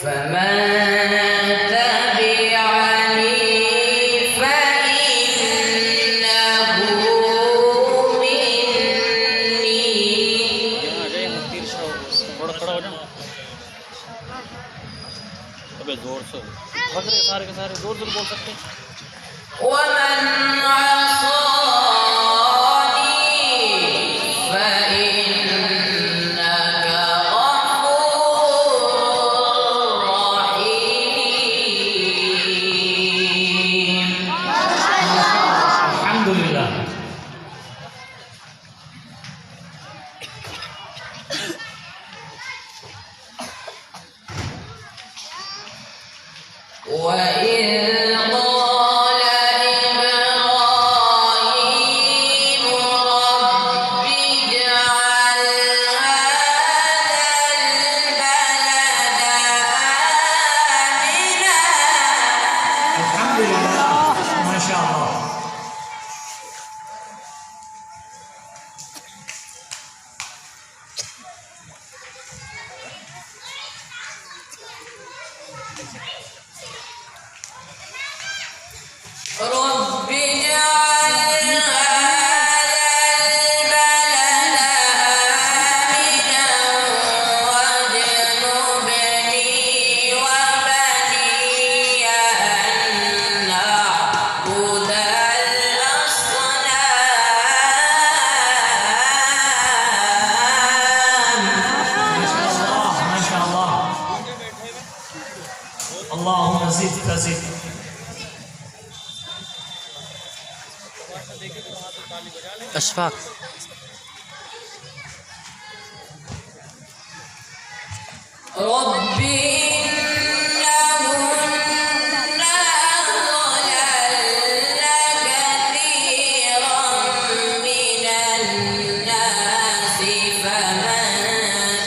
فمن تبعني فإنه مني जोर से सारे के सारे जोर जोर बोल सकते हैं। ومن عصاني فإنك غفور رحيم. الحمد لله. وإذ قال إبراهيم رب اجعل هذا البلد آمنا. الحمد لله ما شاء الله. رب اجعل هذا البلد آمنا واجنبني وبني أن نعبد الأصنام. ما شاء الله. اللهم زد فزد. अशफाक رب إنهن أضللن كثيرا من الناس فمن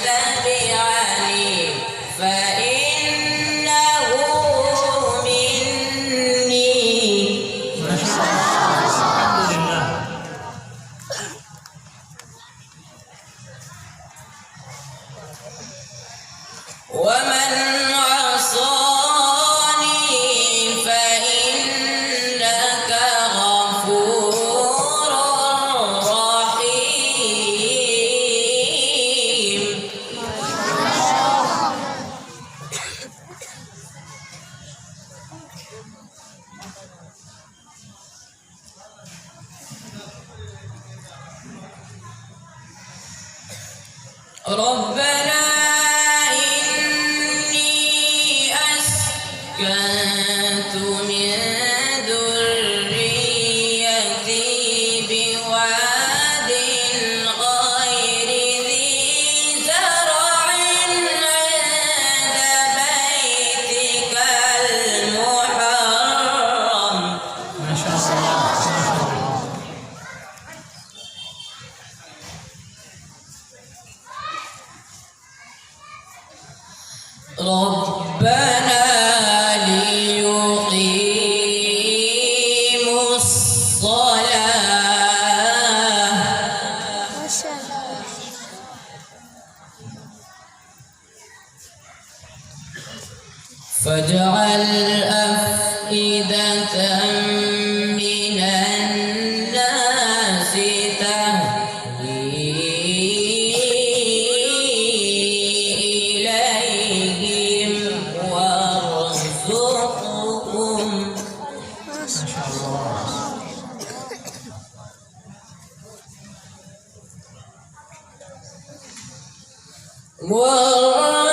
تبعني فإنه مني. ما شاء الله. الحمد لله. ومن عصاني فإنك غفور رحيم. ربنا إني أسكنت من ذريتي بواد غير ذي زرع عند بيتك المحرم. ما شاء الله. ما شاء الله. ربنا ليقيموا الصلاة فاجعل أفئدة من الناس تهوي إليهم وارزقهم. ما شاء الله. وارزقهم